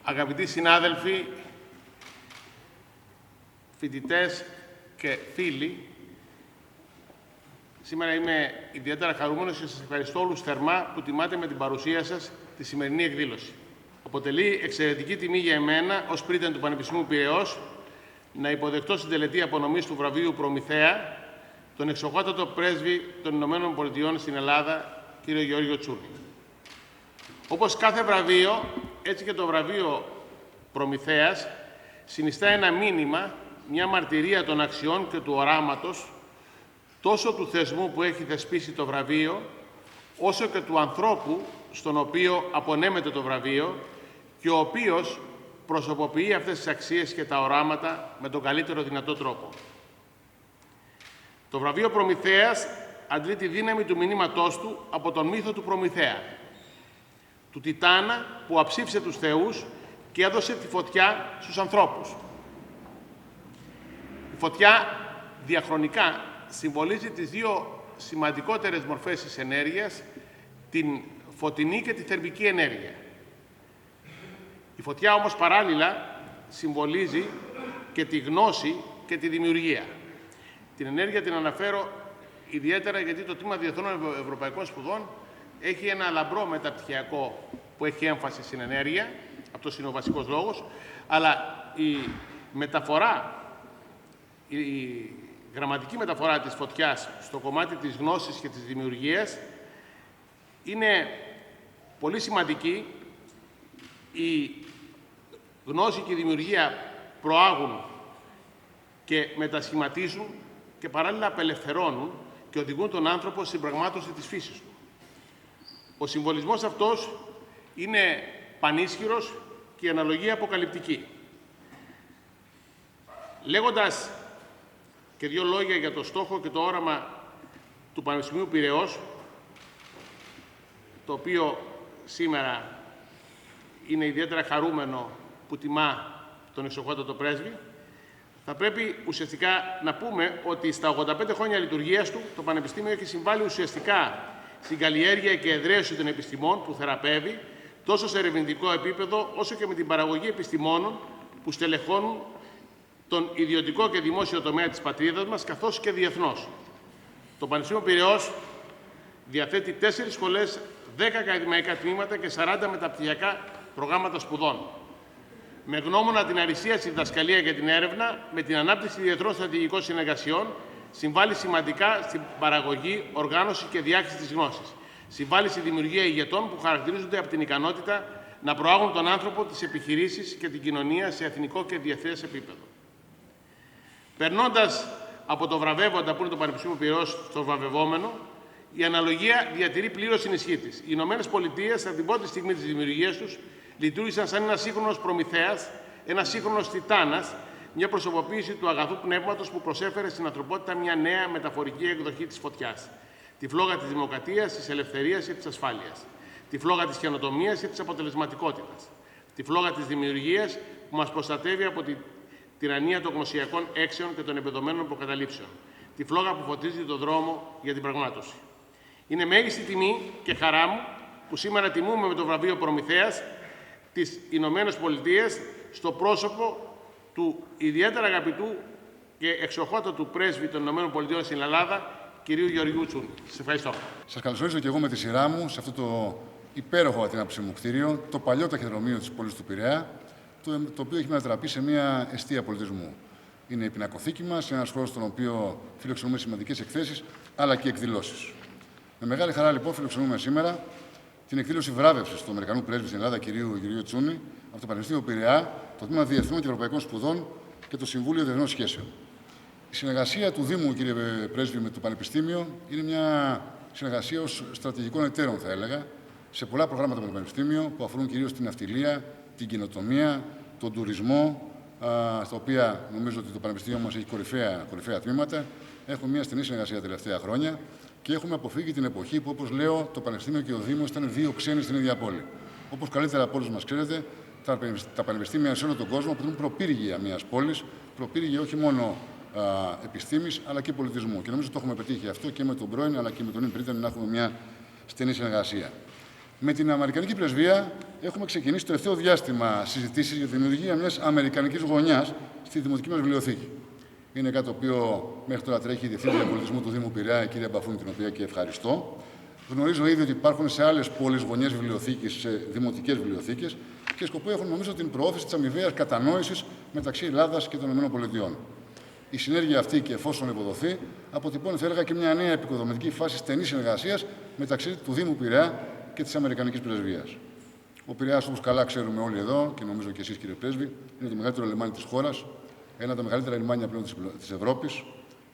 Αγαπητοί συνάδελφοι, φοιτητές και φίλοι, σήμερα είμαι ιδιαίτερα χαρούμενος και σας ευχαριστώ όλους θερμά που τιμάτε με την παρουσία σας τη σημερινή εκδήλωση. Αποτελεί εξαιρετική τιμή για εμένα, ως πρίτανη του Πανεπιστημίου Πειραιώς, να υποδεχτώ στην τελετή απονομής του βραβείου Προμηθέα τον εξοχότατο πρέσβη των Ηνωμένων Πολιτειών στην Ελλάδα, κύριο Γιώργο Τσούνη. Όπως κάθε βραβείο, έτσι και το βραβείο Προμηθέας συνιστά ένα μήνυμα, μια μαρτυρία των αξιών και του οράματος, τόσο του θεσμού που έχει θεσπίσει το βραβείο, όσο και του ανθρώπου στον οποίο απονέμεται το βραβείο και ο οποίος προσωποποιεί αυτές τις αξίες και τα οράματα με τον καλύτερο δυνατό τρόπο. Το βραβείο Προμηθέας αντλεί τη δύναμη του μηνύματός του από τον μύθο του Προμηθέα, του Τιτάνα που αψήφισε τους θεούς και έδωσε τη φωτιά στους ανθρώπους. Η φωτιά διαχρονικά συμβολίζει τις δύο σημαντικότερες μορφές της ενέργειας, την φωτεινή και τη θερμική ενέργεια. Η φωτιά όμως παράλληλα συμβολίζει και τη γνώση και τη δημιουργία. Την ενέργεια την αναφέρω ιδιαίτερα γιατί το Τμήμα Διεθνών Ευρωπαϊκών Σπουδών έχει ένα λαμπρό μεταπτυχιακό που έχει έμφαση στην ενέργεια, αυτός είναι ο βασικός λόγος, αλλά η γραμματική μεταφορά της φωτιάς στο κομμάτι της γνώσης και της δημιουργίας είναι πολύ σημαντική. Η γνώση και η δημιουργία προάγουν και μετασχηματίζουν και παράλληλα απελευθερώνουν και οδηγούν τον άνθρωπο στην πραγμάτωση της φύσης του. Ο συμβολισμός αυτός είναι πανίσχυρος και η αναλογία αποκαλυπτική. Λέγοντας και δύο λόγια για το στόχο και το όραμα του Πανεπιστημίου Πειραιώς, το οποίο σήμερα είναι ιδιαίτερα χαρούμενο που τιμά τον εξοχότατο πρέσβη, θα πρέπει ουσιαστικά να πούμε ότι στα 85 χρόνια λειτουργίας του, το Πανεπιστήμιο έχει συμβάλει ουσιαστικά στην καλλιέργεια και εδραίωση των επιστημών που θεραπεύει, τόσο σε ερευνητικό επίπεδο, όσο και με την παραγωγή επιστημόνων που στελεχώνουν τον ιδιωτικό και δημόσιο τομέα της πατρίδας μας, καθώς και διεθνώς. Το Πανεπιστήμιο Πειραιώς διαθέτει 4 σχολές, 10 ακαδημαϊκά τμήματα και 40 μεταπτυχιακά προγράμματα σπουδών. Με γνώμονα την αριστεία στη διδασκαλία και την έρευνα, με την ανάπτυξη διεθνών στρατηγικών συνεργασιών, συμβάλλει σημαντικά στην παραγωγή, οργάνωση και διάχυση της γνώσης. Συμβάλλει στη δημιουργία ηγετών που χαρακτηρίζονται από την ικανότητα να προάγουν τον άνθρωπο, τις επιχειρήσεις και την κοινωνία σε εθνικό και διεθνές επίπεδο. Περνώντας από το βραβεύοντα που είναι το Πανεπιστήμιο Πειραιώς στο βραβευόμενο, η αναλογία διατηρεί πλήρως την ισχύ της. Οι Ηνωμένες Πολιτείες, από την πρώτη στιγμή της δημιουργίας τους, λειτουργήσαν σαν ένας σύγχρονος Προμηθέας, ένας σύγχρονος Τιτάνας, μια προσωποποίηση του αγαθού πνεύματος που προσέφερε στην ανθρωπότητα μια νέα μεταφορική εκδοχή της φωτιάς. Τη φλόγα της δημοκρατίας, της ελευθερίας και της ασφάλειας. Τη φλόγα της καινοτομίας και της αποτελεσματικότητας. Τη φλόγα της δημιουργίας που μας προστατεύει από την τυραννία των γνωσιακών έξεων και των εμπεδομένων προκαταλήψεων. Τη φλόγα που φωτίζει τον δρόμο για την πραγμάτωση. Είναι μέγιστη τιμή και χαρά μου που σήμερα τιμούμε με το βραβείο Προμηθέας τις Ηνωμένες Πολιτείες στο πρόσωπο του ιδιαίτερα αγαπητού και εξοχότατου πρέσβη των Ηνωμένων Πολιτειών στην Ελλάδα, κυρίου Γιώργου Τσούνη. Σας ευχαριστώ. Σας καλωσορίζω και εγώ με τη σειρά μου σε αυτό το υπέροχο από την άποψή μου κτίριο, το παλιό ταχυδρομείο της πόλης του Πειραιά, το οποίο έχει μετατραπεί σε μια εστία πολιτισμού. Είναι η Πινακοθήκη μας, ένας χώρος στον οποίο φιλοξενούμε σημαντικές εκθέσεις αλλά και εκδηλώσεις. Με μεγάλη χαρά λοιπόν φιλοξενούμε σήμερα την εκδήλωση Βράβευσης του Αμερικανού πρέσβη στην Ελλάδα, κυρίου Γιώργου Τσούνη, από το Πανεπιστήμιο Πειραιά, το Τμήμα Διεθνών και Ευρωπαϊκών Σπουδών και το Συμβούλιο Διεθνών Σχέσεων. Η συνεργασία του Δήμου, κύριε Πρέσβη, με το Πανεπιστήμιο είναι μια συνεργασία ως στρατηγικών εταίρων, θα έλεγα, σε πολλά προγράμματα με το Πανεπιστήμιο που αφορούν κυρίως την ναυτιλία, την καινοτομία, τον τουρισμό, στα οποία νομίζω ότι το Πανεπιστήμιο μας έχει κορυφαία τμήματα. Έχουμε μια στενή συνεργασία τα τελευταία χρόνια και έχουμε αποφύγει την εποχή που, όπως λέω, το Πανεπιστήμιο και ο Δήμος ήταν δύο ξένοι στην ίδια πόλη. Όπως καλύτερα από όλους μας ξέρετε, τα πανεπιστήμια σε όλο τον κόσμο αποτελούν προπύργια μιας πόλης, προπύργια όχι μόνο επιστήμης αλλά και πολιτισμού. Και νομίζω ότι το έχουμε πετύχει αυτό και με τον πρώην αλλά και με τον πρίτανη να έχουμε μια στενή συνεργασία. Με την Αμερικανική Πρεσβεία έχουμε ξεκινήσει το τελευταίο διάστημα συζητήσεις για τη δημιουργία μιας αμερικανικής γωνιάς στη Δημοτική μας βιβλιοθήκη. Είναι κάτι το οποίο μέχρι τώρα τρέχει η Διευθύντρια Πολιτισμού του Δήμου Πειραιά, η κυρία Μπαφούνη, την οποία και ευχαριστώ. Γνωρίζω ήδη ότι υπάρχουν σε άλλες πόλεις γωνιές βιβλιοθήκης, σε δημοτικές βιβλιοθήκες και σκοπό έχουν, νομίζω, την προώθηση της αμοιβαίας κατανόησης μεταξύ Ελλάδας και των Ηνωμένων Πολιτειών. Η συνέργεια αυτή, και εφόσον ευοδοθεί, αποτυπώνει, θα έλεγα, και μια νέα επικοδομητική φάση στενής συνεργασίας μεταξύ του Δήμου Πειραιά και της Αμερικανικής Πρεσβείας. Ο Πειραιάς, όπως καλά ξέρουμε όλοι εδώ, και νομίζω και εσείς, κύριε Πρέσβη, είναι το μεγαλύτερο λιμάνι της χώρας, ένα από τα μεγαλύτερα λιμάνια πλέον της Ευρώπης,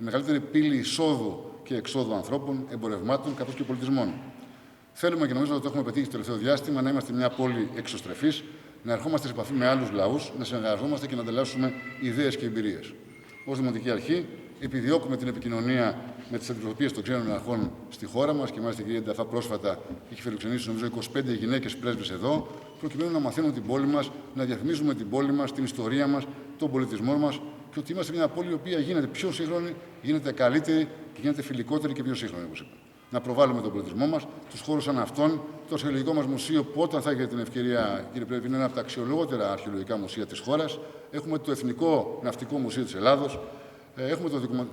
η μεγαλύτερη πύλη εισόδου και εξόδου ανθρώπων, εμπορευμάτων καθώς και πολιτισμών. Θέλουμε, και νομίζω ότι το έχουμε πετύχει στο τελευταίο διάστημα, να είμαστε μια πόλη εξωστρεφής, να ερχόμαστε σε επαφή με άλλους λαούς, να συνεργαζόμαστε και να ανταλλάσσουμε ιδέες και εμπειρίες. Ως Δημοτική Αρχή, επιδιώκουμε την επικοινωνία με τις αντιπροσωπείες των ξένων αρχών στη χώρα μας και μάλιστα η κυρία Νταφά πρόσφατα έχει φιλοξενήσει, νομίζω, 25 γυναίκες πρέσβεις εδώ, προκειμένου να μαθαίνουν την πόλη μας, να διαφημίζουμε την πόλη μας, την ιστορία μας, τον πολιτισμό μας και ότι είμαστε μια πόλη η οποία γίνεται πιο σύγχρονη, γίνεται καλύτερη και γίνεται φιλικότερη και πιο σύγχρονη, όπως είπα. Να προβάλλουμε τον πολιτισμό μας, τους χώρους σαν αυτόν, το αρχαιολογικό μας μουσείο, που όταν θα έχετε την ευκαιρία, κύριε Πρέσβη, είναι ένα από τα αξιολογότερα αρχαιολογικά μουσεία της χώρας. Έχουμε το Εθνικό Ναυτικό Μουσείο της Ελλάδος. Έχουμε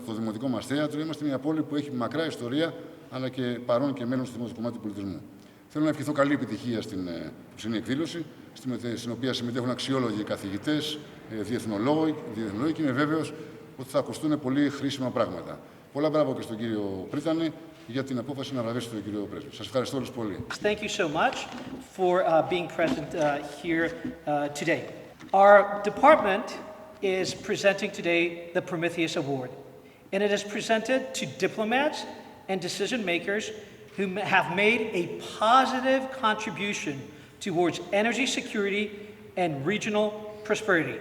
το Δημοτικό μας θέατρο. Είμαστε μια πόλη που έχει μακρά ιστορία, αλλά και παρόν και μέλλον στο δημοτικό κομμάτι του πολιτισμού. Θέλω να ευχηθώ καλή επιτυχία στην ψηνή εκδήλωση, στην οποία συμμετέχουν αξιόλογοι καθηγητές, διεθνολόγοι, και είμαι βέβαιος ότι θα ακουστούν πολύ χρήσιμα πράγματα. Πολλά μπράβο και στον κύριο Πρίτανη για την απόφαση να βραβεύσει τον κύριο Πρέσβη. Σας ευχαριστώ όλους πολύ. Thank you so much for being present here today. Our department is presenting today the Prometheus Award, and it is presented to diplomats and decision makers who have made a positive contribution towards energy security and regional prosperity.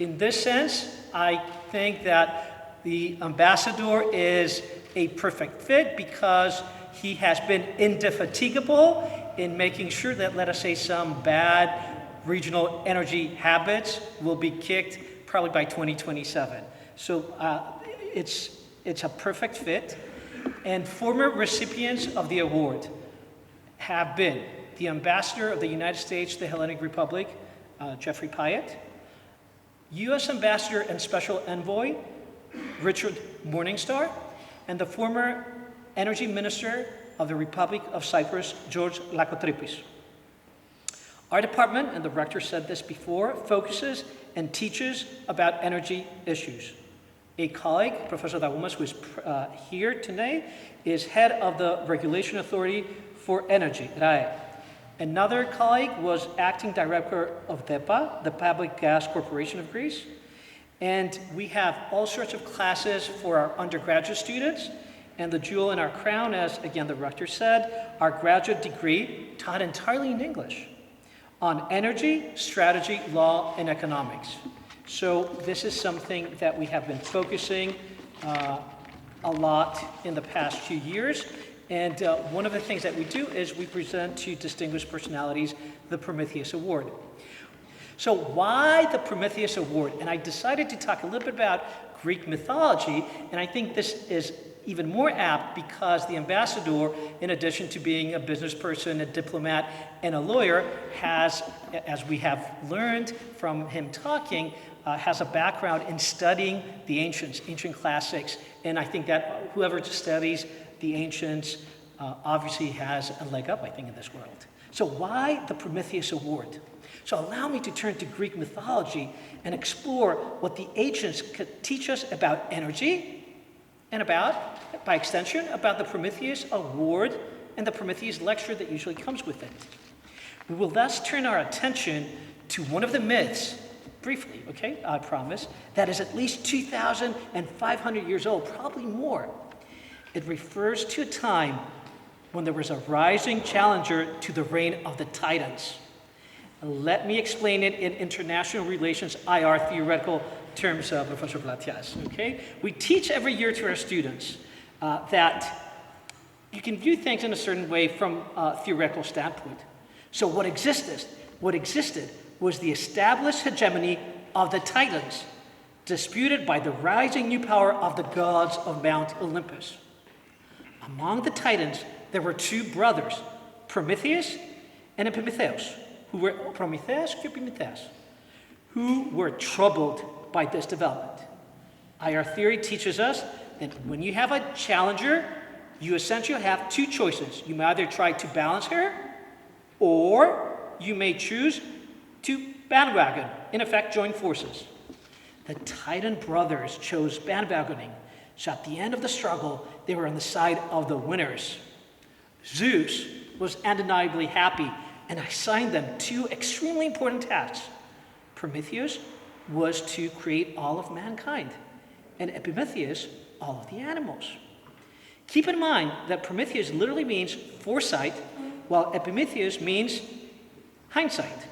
In this sense, I think that the ambassador is a perfect fit because he has been indefatigable in making sure that, let us say, some bad regional energy habits will be kicked probably by 2027. So it's a perfect fit. And former recipients of the award have been the Ambassador of the United States to the Hellenic Republic, Jeffrey Pyatt, U.S. Ambassador and Special Envoy, Richard Morningstar, and the former Energy Minister of the Republic of Cyprus, George Lakotripis. Our department, and the rector said this before, focuses and teaches about energy issues. A colleague, Professor Dagoumas, who is here today, is head of the Regulation Authority for Energy, RAE. Another colleague was acting director of DEPA, the Public Gas Corporation of Greece. And we have all sorts of classes for our undergraduate students. And the jewel in our crown, as again the rector said, our graduate degree taught entirely in English on energy, strategy, law, and economics. So this is something that we have been focusing a lot in the past few years. And one of the things that we do is we present to distinguished personalities the Prometheus Award. So why the Prometheus Award? And I decided to talk a little bit about Greek mythology, and I think this is even more apt because the ambassador, in addition to being a business person, a diplomat, and a lawyer, has, as we have learned from him talking, has a background in studying the ancient classics. And I think that whoever studies the ancients obviously has a leg up, I think, in this world. So why the Prometheus Award? So allow me to turn to Greek mythology and explore what the ancients could teach us about energy and about, by extension, about the Prometheus Award and the Prometheus lecture that usually comes with it. We will thus turn our attention to one of the myths, briefly, okay, I promise, that is at least 2,500 years old, probably more. It refers to a time when there was a rising challenger to the reign of the Titans. Let me explain it in international relations IR theoretical terms, Professor Blatias, okay? We teach every year to our students that you can view things in a certain way from a theoretical standpoint. So what existed was the established hegemony of the Titans, disputed by the rising new power of the gods of Mount Olympus. Among the Titans, there were two brothers, Prometheus and Epimetheus, who were Prometheus και Epimetheus, who were troubled by this development. Our theory teaches us that when you have a challenger, you essentially have two choices. You may either try to balance her, or you may choose to bandwagon, in effect, join forces. The Titan brothers chose bandwagoning, so at the end of the struggle, they were on the side of the winners. Zeus was undeniably happy and assigned them two extremely important tasks. Prometheus was to create all of mankind, and Epimetheus, all of the animals. Keep in mind that Prometheus literally means foresight, while Epimetheus means hindsight.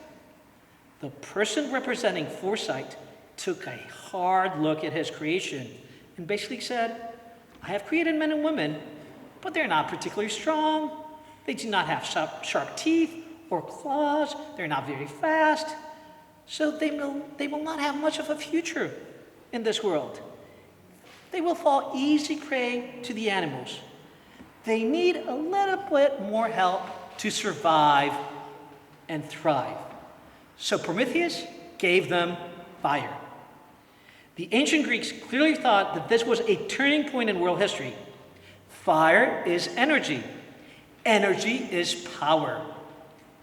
The person representing foresight took a hard look at his creation and basically said, I have created men and women, but they're not particularly strong. They do not have sharp teeth or claws. They're not very fast. So they will not have much of a future in this world. They will fall easy prey to the animals. They need a little bit more help to survive and thrive. So Prometheus gave them fire. The ancient Greeks clearly thought that this was a turning point in world history. Fire is energy. Energy is power.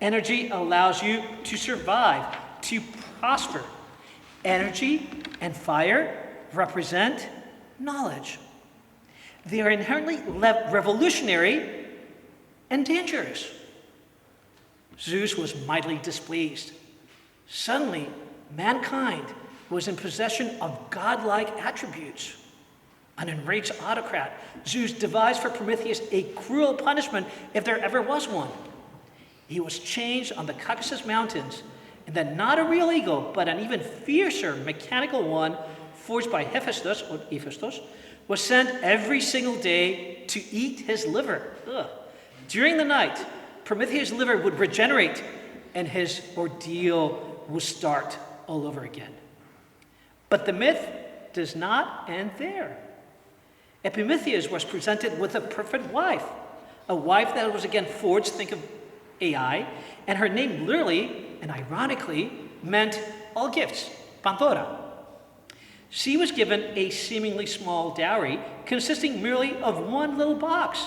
Energy allows you to survive, to prosper. Energy and fire represent knowledge. They are inherently revolutionary and dangerous. Zeus was mightily displeased. Suddenly, mankind was in possession of godlike attributes. An enraged autocrat, Zeus devised for Prometheus a cruel punishment if there ever was one. He was chained on the Caucasus Mountains, and then not a real eagle, but an even fiercer mechanical one forged by Hephaestus, was sent every single day to eat his liver. Ugh. During the night, Prometheus' liver would regenerate, and his ordeal would start all over again. But the myth does not end there. Epimetheus was presented with a perfect wife, a wife that was again forged, think of AI, and her name literally and ironically meant all gifts, Pandora. She was given a seemingly small dowry consisting merely of one little box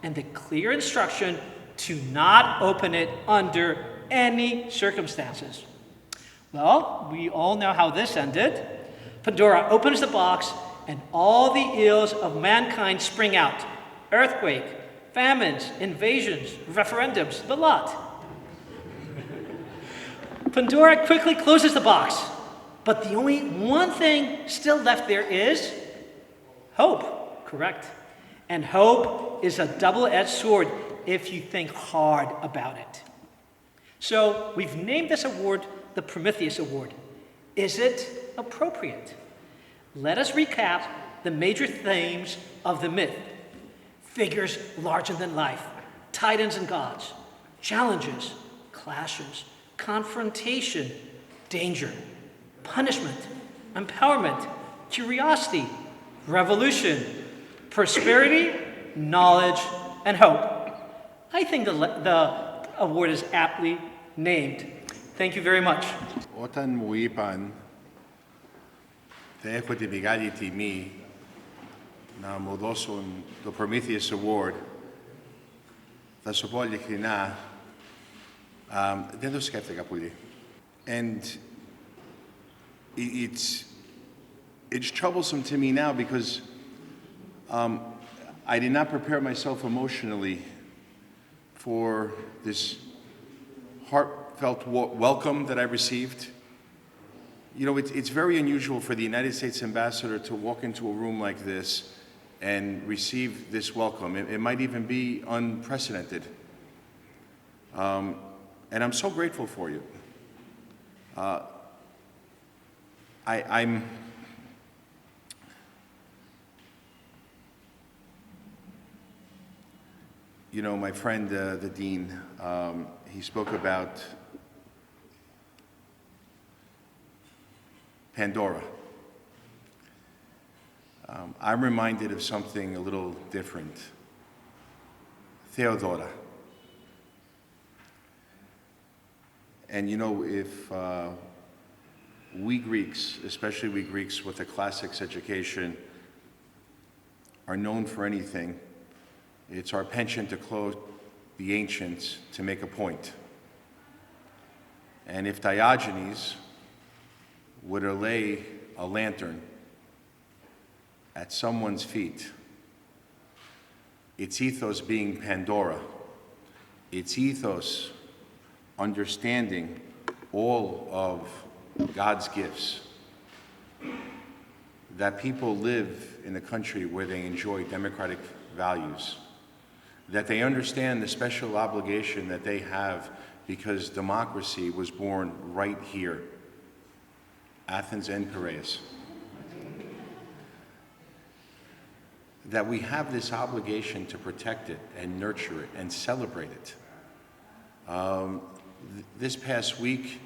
and the clear instruction to not open it under any circumstances. Well, we all know how this ended. Pandora opens the box and all the ills of mankind spring out. Earthquake, famines, invasions, referendums, the lot. Pandora quickly closes the box, but the only one thing still left there is hope, correct? And hope is a double-edged sword if you think hard about it. So we've named this award the Prometheus Award. Is it appropriate? Let us recap the major themes of the myth. Figures larger than life, titans and gods, challenges, clashes, confrontation, danger, punishment, empowerment, curiosity, revolution, prosperity, knowledge, and hope. I think the award is aptly named. Thank you very much. Όταν μου είπαν θα έχω τη μεγάλη τιμή να μου δώσουν το Prometheus Award, θα σου πω ειλικρινά, δεν το σκέφτηκα πολύ. And it's troublesome to me now because I did not prepare myself emotionally for this heartfelt welcome that I received. You know, it's very unusual for the United States ambassador to walk into a room like this and receive this welcome. It might even be unprecedented. And I'm so grateful for you. I'm you know, my friend, the dean, he spoke about Pandora. I'm reminded of something a little different. Theodora. And you know, if we Greeks, especially we Greeks with a classics education, are known for anything, it's our penchant to quote the ancients to make a point. And if Diogenes were to lay a lantern at someone's feet, its ethos being Pandora, its ethos understanding all of God's gifts, that people live in a country where they enjoy democratic values, that they understand the special obligation that they have because democracy was born right here, Athens and Piraeus. That we have this obligation to protect it and nurture it and celebrate it. This past week,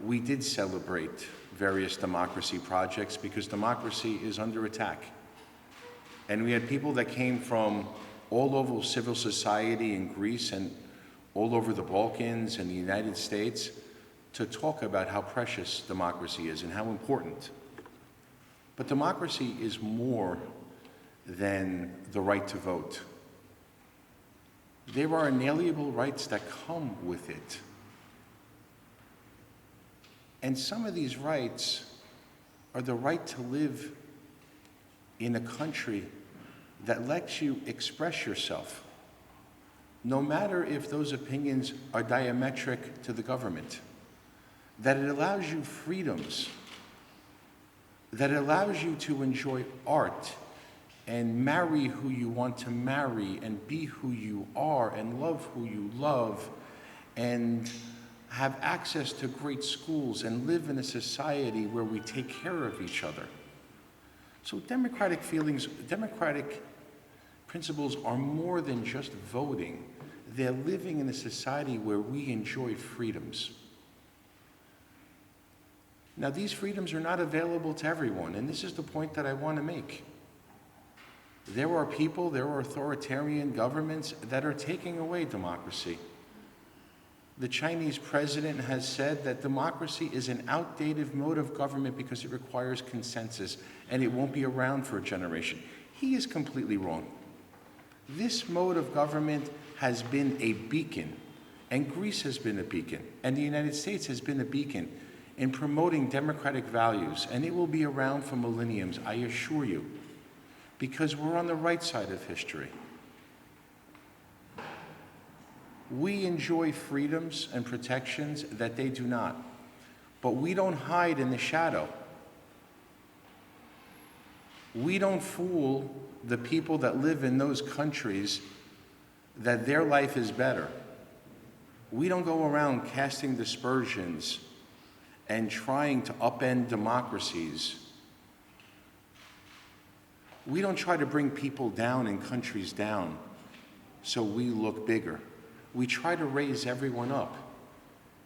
we did celebrate various democracy projects because democracy is under attack. And we had people that came from all over civil society in Greece and all over the Balkans and the United States to talk about how precious democracy is and how important. But democracy is more than the right to vote. There are inalienable rights that come with it. And some of these rights are the right to live in a country that lets you express yourself, no matter if those opinions are diametric to the government, that it allows you freedoms, that it allows you to enjoy art and marry who you want to marry and be who you are and love who you love and have access to great schools and live in a society where we take care of each other. So democratic feelings, democratic principles are more than just voting. They're living in a society where we enjoy freedoms. Now, these freedoms are not available to everyone, and this is the point that I want to make. There are people, there are authoritarian governments that are taking away democracy. The Chinese president has said that democracy is an outdated mode of government because it requires consensus and it won't be around for a generation. He is completely wrong. This mode of government has been a beacon, and Greece has been a beacon, and the United States has been a beacon in promoting democratic values, and it will be around for millenniums, I assure you, because we're on the right side of history. We enjoy freedoms and protections that they do not, but we don't hide in the shadow. We don't fool the people that live in those countries that their life is better. We don't go around casting dispersions and trying to upend democracies. We don't try to bring people down and countries down so we look bigger. We try to raise everyone up.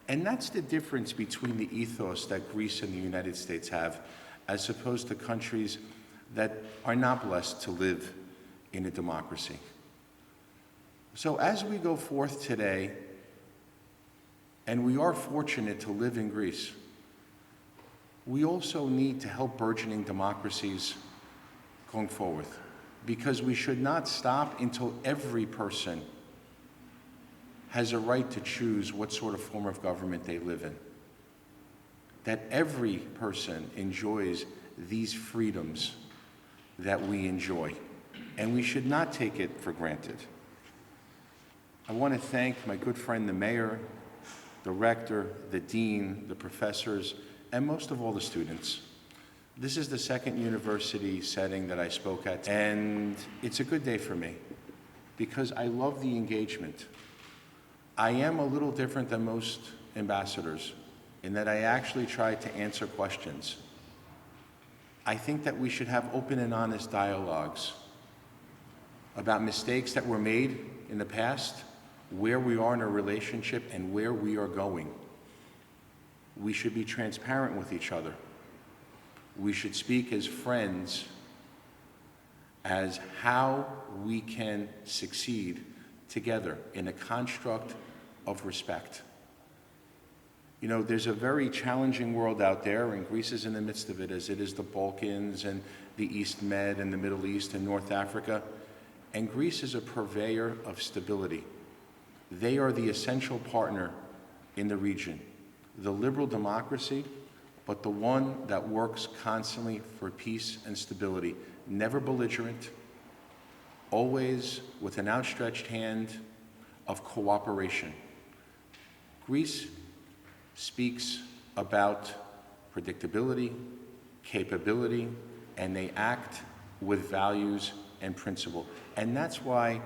And that's the difference between the ethos that Greece and the United States have as opposed to countries that are not blessed to live in a democracy. So as we go forth today, and we are fortunate to live in Greece, we also need to help burgeoning democracies going forward, because we should not stop until every person has a right to choose what sort of form of government they live in. That every person enjoys these freedoms that we enjoy, and we should not take it for granted. I want to thank my good friend, the mayor, the rector, the dean, the professors, and most of all, the students. This is the second university setting that I spoke at, and it's a good day for me because I love the engagement. I am a little different than most ambassadors in that I actually try to answer questions. I think that we should have open and honest dialogues about mistakes that were made in the past, where we are in a relationship, and where we are going. We should be transparent with each other. We should speak as friends as how we can succeed together in a construct of respect. You know, there's a very challenging world out there, and Greece is in the midst of it, as it is the Balkans and the East Med and the Middle East and North Africa. And Greece is a purveyor of stability. They are the essential partner in the region, the liberal democracy, but the one that works constantly for peace and stability, never belligerent, always with an outstretched hand of cooperation. Greece speaks about predictability, capability, and they act with values and principle. And that's why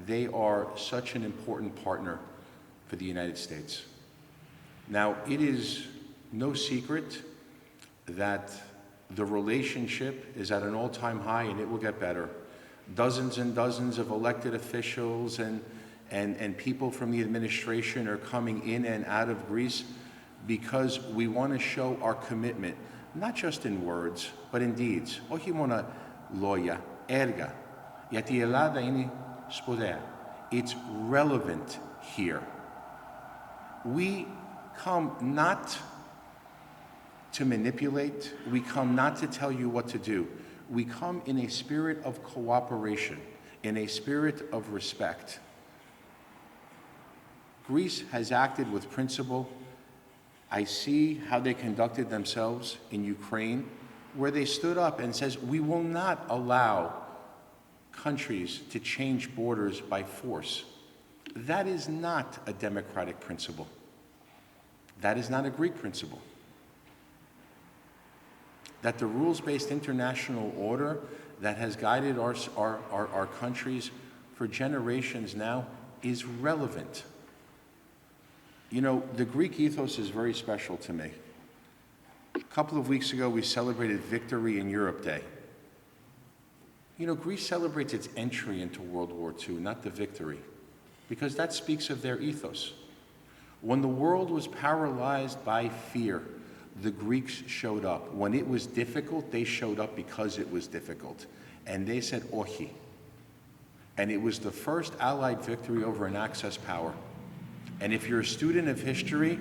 they are such an important partner for the United States. Now, it is no secret that the relationship is at an all-time high, and it will get better. Dozens and dozens of elected officials and people from the administration are coming in and out of Greece because we want to show our commitment, not just in words, but in deeds. Όχι μόνο λόγια, έργα. Γιατί η Ελλάδα είναι σπουδαία. It's relevant here. We come not to manipulate. We come not to tell you what to do. We come in a spirit of cooperation, in a spirit of respect. Greece has acted with principle. I see how they conducted themselves in Ukraine, where they stood up and says, we will not allow countries to change borders by force. That is not a democratic principle. That is not a Greek principle. That the rules-based international order that has guided our countries for generations now is relevant. You know, the Greek ethos is very special to me. A couple of weeks ago, we celebrated Victory in Europe Day. You know, Greece celebrates its entry into World War II, not the victory, because that speaks of their ethos. When the world was paralyzed by fear, the Greeks showed up. When it was difficult, they showed up because it was difficult. And they said, Ohi. And it was the first Allied victory over an Axis power. And if you're a student of history,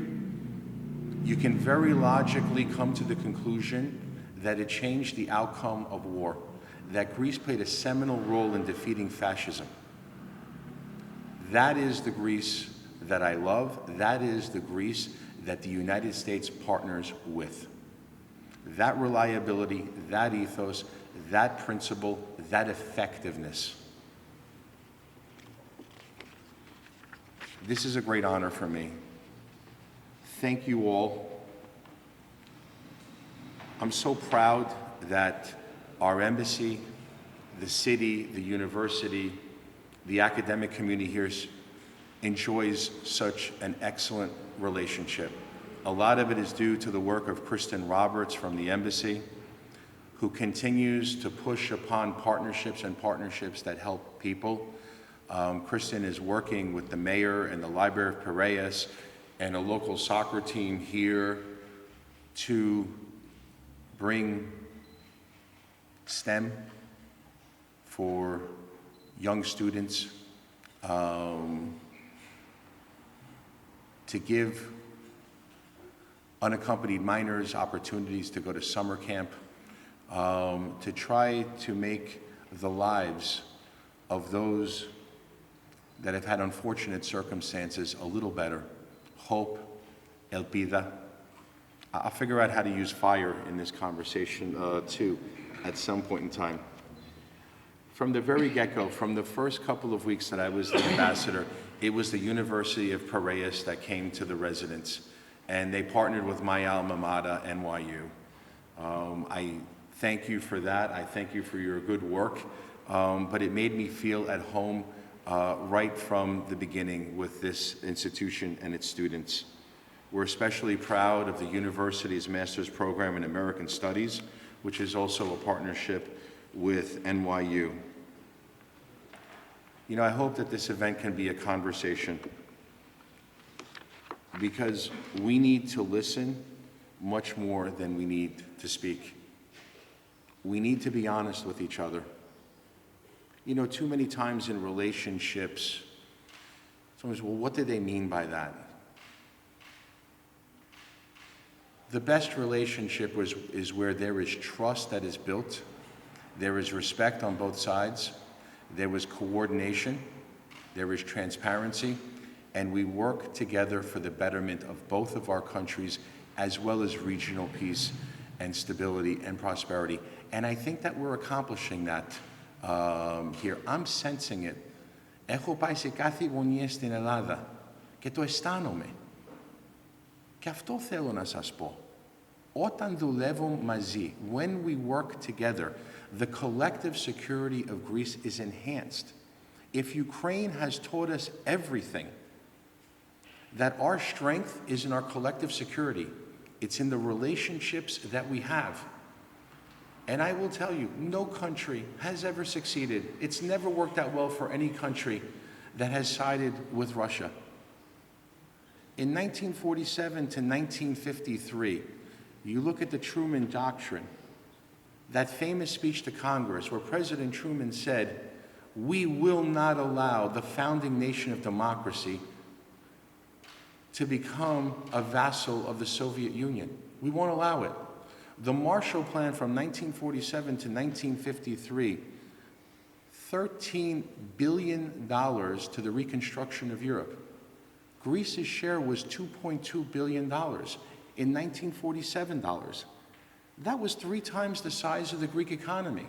you can very logically come to the conclusion that it changed the outcome of war, that Greece played a seminal role in defeating fascism. That is the Greece that I love. That is the Greece that the United States partners with. That reliability, that ethos, that principle, that effectiveness. This is a great honor for me. Thank you all. I'm so proud that our embassy, the city, the university, the academic community here enjoys such an excellent relationship. A lot of it is due to the work of Kristen Roberts from the embassy, who continues to push upon partnerships that help people. Kristen is working with the mayor and the Library of Piraeus and a local soccer team here to bring STEM for young students, to give unaccompanied minors opportunities to go to summer camp, to try to make the lives of those that have had unfortunate circumstances a little better. Hope, elpida. I'll figure out how to use fire in this conversation too at some point in time. From the very get-go, from the first couple of weeks that I was the ambassador, it was the University of Piraeus that came to the residence, and they partnered with my alma mater, NYU. I thank you for that. I thank you for your good work, but it made me feel at home right from the beginning with this institution and its students. We're especially proud of the university's master's program in American Studies, which is also a partnership with NYU. You know, I hope that this event can be a conversation, because we need to listen much more than we need to speak. We need to be honest with each other. You know, too many times in relationships, someone says, well, what do they mean by that? The best relationship is where there is trust that is built, there is respect on both sides, there is coordination, there is transparency, and we work together for the betterment of both of our countries, as well as regional peace and stability and prosperity. And I think that we're accomplishing that here. I'm sensing it. Έχω πάει σε κάθε γωνία στην Ελλάδα και το αισθάνομαι. Και αυτό θέλω να σας πω. Όταν δουλεύω μαζί, when we work together, the collective security of Greece is enhanced. If Ukraine has taught us everything, that our strength is in our collective security. It's in the relationships that we have. And I will tell you, no country has ever succeeded. It's never worked out well for any country that has sided with Russia. In 1947 to 1953, you look at the Truman Doctrine, that famous speech to Congress where President Truman said, "We will not allow the founding nation of democracy to become a vassal of the Soviet Union. We won't allow it." The Marshall Plan from 1947 to 1953, $13 billion to the reconstruction of Europe. Greece's share was $2.2 billion in 1947 dollars. That was 3 times the size of the Greek economy.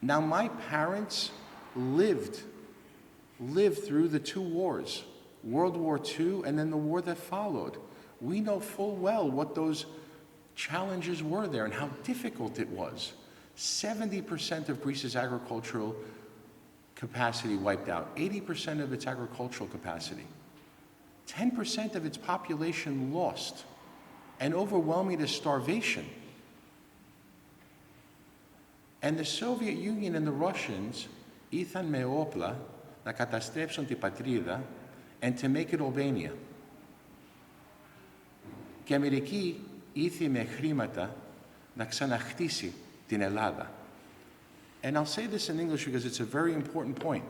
Now, my parents lived through the 2 wars, World War II and then the war that followed. We know full well what those challenges were there and how difficult it was. 70% of Greece's agricultural capacity wiped out, 80% of its agricultural capacity, 10% of its population lost, and overwhelming to starvation. And the Soviet Union and the Russians ήρθαν με όπλα να καταστρέψουν την πατρίδα and to make it Albania. Και η Αμερική ήρθε με χρήματα να ξαναχτίσει την Ελλάδα. And I'll say this in English because it's a very important point.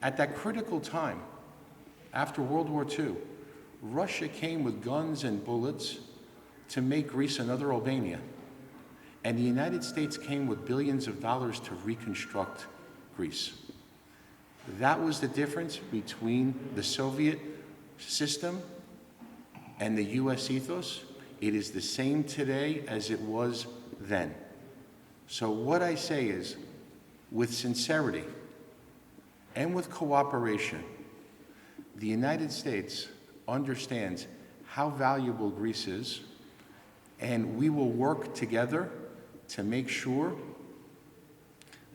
At that critical time, after World War II, Russia came with guns and bullets to make Greece another Albania. And the United States came with billions of dollars to reconstruct Greece. That was the difference between the Soviet system and the US ethos. It is the same today as it was then. So what I say is, with sincerity and with cooperation, the United States understands how valuable Greece is, and we will work together to make sure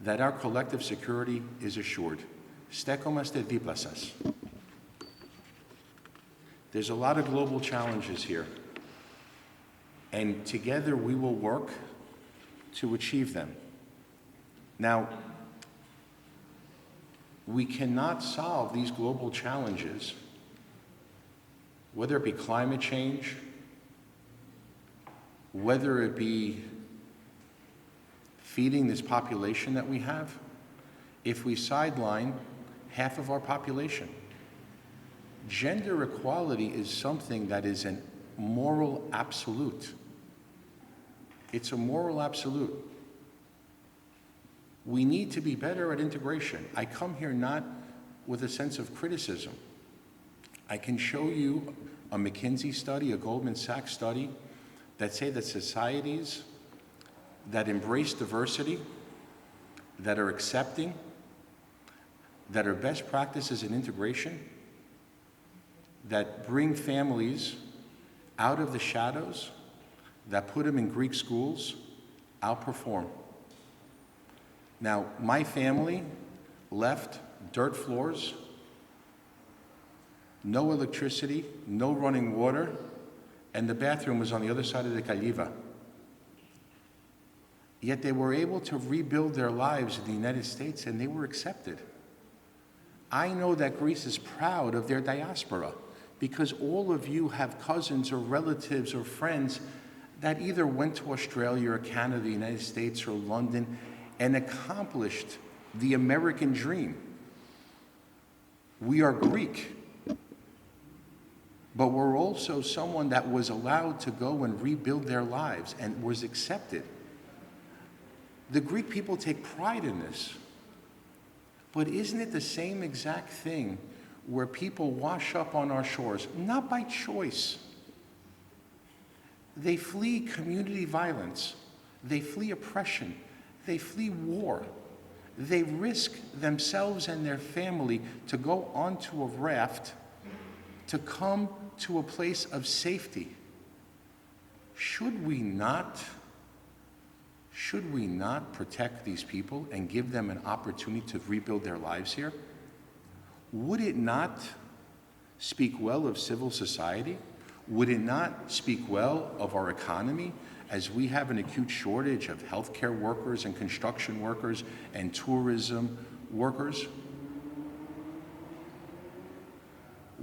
that our collective security is assured. Στέκομαστε δίπλα σας. There's a lot of global challenges here, and together we will work to achieve them. Now, we cannot solve these global challenges, whether it be climate change, whether it be feeding this population that we have, if we sideline half of our population. Gender equality is something that is a moral absolute. It's a moral absolute. We need to be better at integration. I come here not with a sense of criticism. I can show you a McKinsey study, a Goldman Sachs study, that say that societies that embrace diversity, that are accepting, that are best practices in integration, that bring families out of the shadows, that put them in Greek schools, outperform. Now, my family left dirt floors, no electricity, no running water, and the bathroom was on the other side of the Kaliva. Yet they were able to rebuild their lives in the United States, and they were accepted. I know that Greece is proud of their diaspora, because all of you have cousins or relatives or friends that either went to Australia or Canada, the United States or London, and accomplished the American dream. We are Greek. but were also someone that was allowed to go and rebuild their lives and was accepted. The Greek people take pride in this. But isn't it the same exact thing where people wash up on our shores, not by choice? They flee community violence. They flee oppression. They flee war. They risk themselves and their family to go onto a raft to come to a place of safety. Should we not protect these people and give them an opportunity to rebuild their lives here? Would it not speak well of civil society? Would it not speak well of our economy, as we have an acute shortage of healthcare workers and construction workers and tourism workers?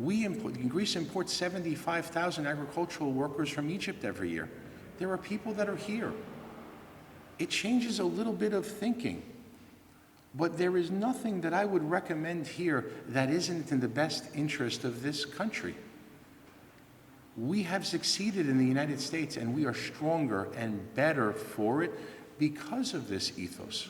Greece imports 75,000 agricultural workers from Egypt every year. There are people that are here. It changes a little bit of thinking, but there is nothing that I would recommend here that isn't in the best interest of this country. We have succeeded in the United States, and we are stronger and better for it because of this ethos.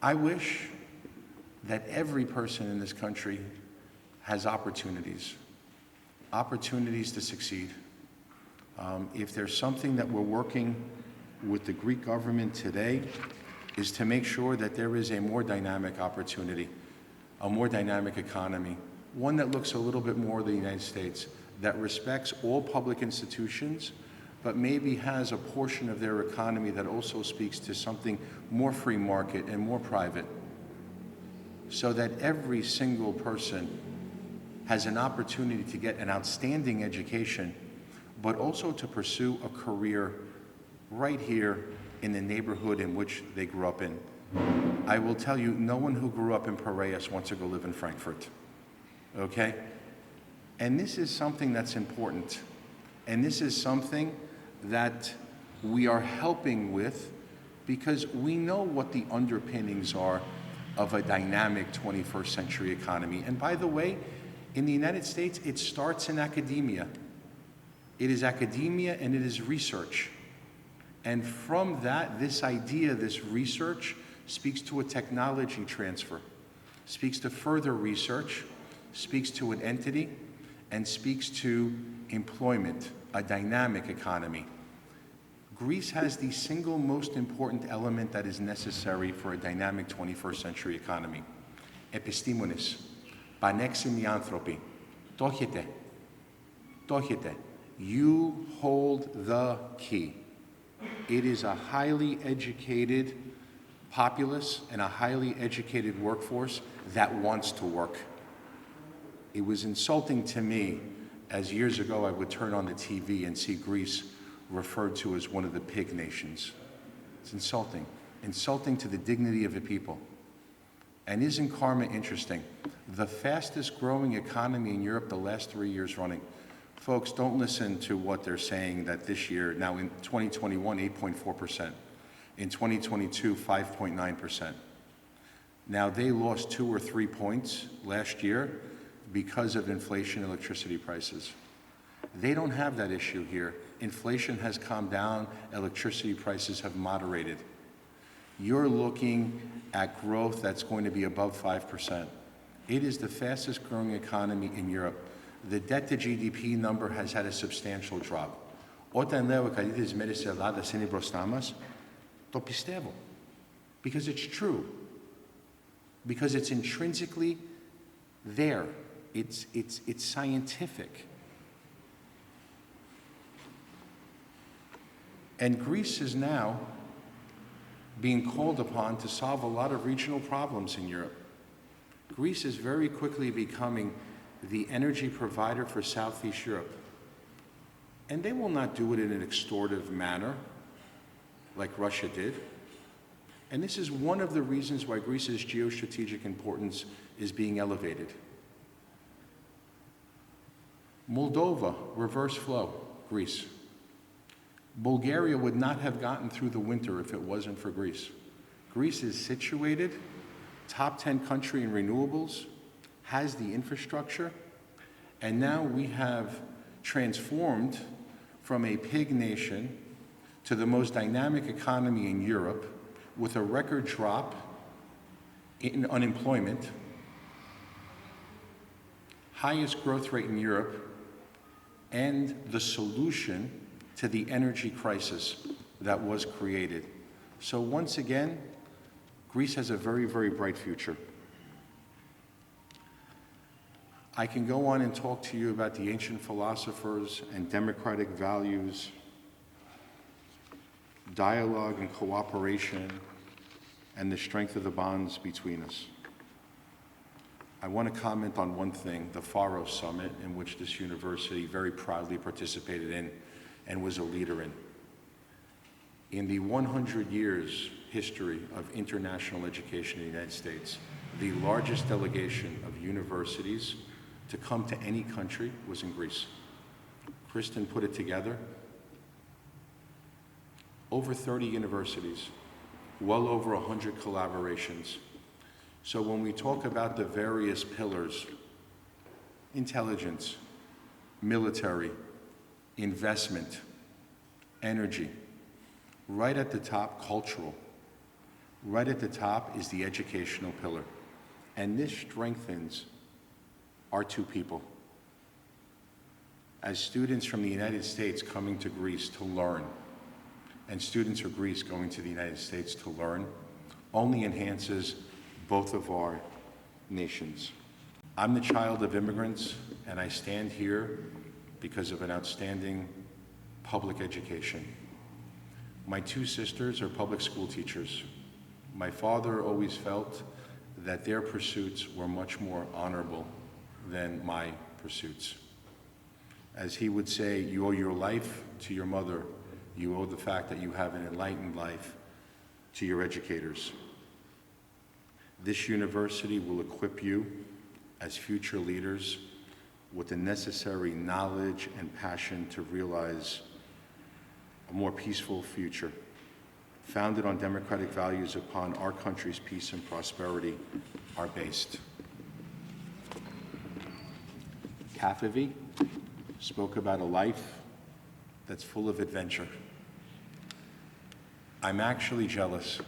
I wish that every person in this country has opportunities to succeed. If there's something that we're working with the Greek government today, is to make sure that there is a more dynamic opportunity, a more dynamic economy, one that looks a little bit more like the United States, that respects all public institutions, but maybe has a portion of their economy that also speaks to something more free market and more private, so that every single person has an opportunity to get an outstanding education, but also to pursue a career right here in the neighborhood in which they grew up in. I will tell you, no one who grew up in Piraeus wants to go live in Frankfurt, okay? And this is something that's important. And this is something that we are helping with, because we know what the underpinnings are of a dynamic 21st century economy. And by the way, in the United States, it starts in academia. It is academia and it is research. And from that, this idea, this research, speaks to a technology transfer, speaks to further research, speaks to an entity, and speaks to employment, a dynamic economy. Greece has the single most important element that is necessary for a dynamic 21st century economy. Επιστήμονες, πανέξιμοι άνθρωποι. Το έχετε. Το έχετε. You hold the key. It is a highly educated populace and a highly educated workforce that wants to work. It was insulting to me, as years ago I would turn on the TV and see Greece referred to as one of the pig nations. It's insulting. Insulting to the dignity of the people. And isn't karma interesting? The fastest growing economy in Europe the last 3 years running. Folks, don't listen to what they're saying that this year, now in 2021, 8.4%. In 2022, 5.9%. Now they lost 2 or 3 points last year because of inflation and electricity prices. They don't have that issue here. Inflation has calmed down, electricity prices have moderated. You're looking at growth that's going to be above 5%. It is the fastest growing economy in Europe. The debt to GDP number has had a substantial drop. Όταν λέω καλύτερες μέρες της Ελλάδας είναι μπροστά μας, το πιστεύω. Because it's true. Because it's intrinsically there. It's scientific. And Greece is now being called upon to solve a lot of regional problems in Europe. Greece is very quickly becoming the energy provider for Southeast Europe. And they will not do it in an extortive manner like Russia did. And this is one of the reasons why Greece's geostrategic importance is being elevated. Moldova, reverse flow, Greece. Bulgaria would not have gotten through the winter if it wasn't for Greece. Greece is situated top 10 country in renewables, has the infrastructure, and now we have transformed from a pig nation to the most dynamic economy in Europe with a record drop in unemployment, highest growth rate in Europe, and the solution to the energy crisis that was created. So once again, Greece has a very, very bright future. I can go on and talk to you about the ancient philosophers and democratic values, dialogue and cooperation, and the strength of the bonds between us. I want to comment on one thing, the Faro Summit, in which this university very proudly participated in and was a leader in. In the 100 years history of international education in the United States, the largest delegation of universities to come to any country was in Greece. Kristen put it together. Over 30 universities, well over 100 collaborations. So when we talk about the various pillars, intelligence, military, investment, energy, right at the top, cultural, right at the top is the educational pillar. And this strengthens our two people. As students from the United States coming to Greece to learn, and students of Greece going to the United States to learn, only enhances both of our nations. I'm the child of immigrants, and I stand here because of an outstanding public education. My two sisters are public school teachers. My father always felt that their pursuits were much more honorable than my pursuits. As he would say, you owe your life to your mother. You owe the fact that you have an enlightened life to your educators. This university will equip you as future leaders with the necessary knowledge and passion to realize a more peaceful future, founded on democratic values upon our country's peace and prosperity are based. Kafavi spoke about a life that's full of adventure. I'm actually jealous.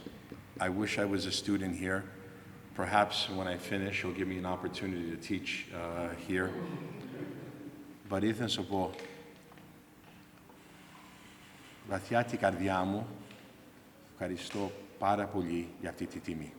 I wish I was a student here. Perhaps when I finish, you'll give me an opportunity to teach here. But ήθελα να σου πω, βαθιά την καρδιά μου, ευχαριστώ πάρα πολύ για αυτή τη τιμή.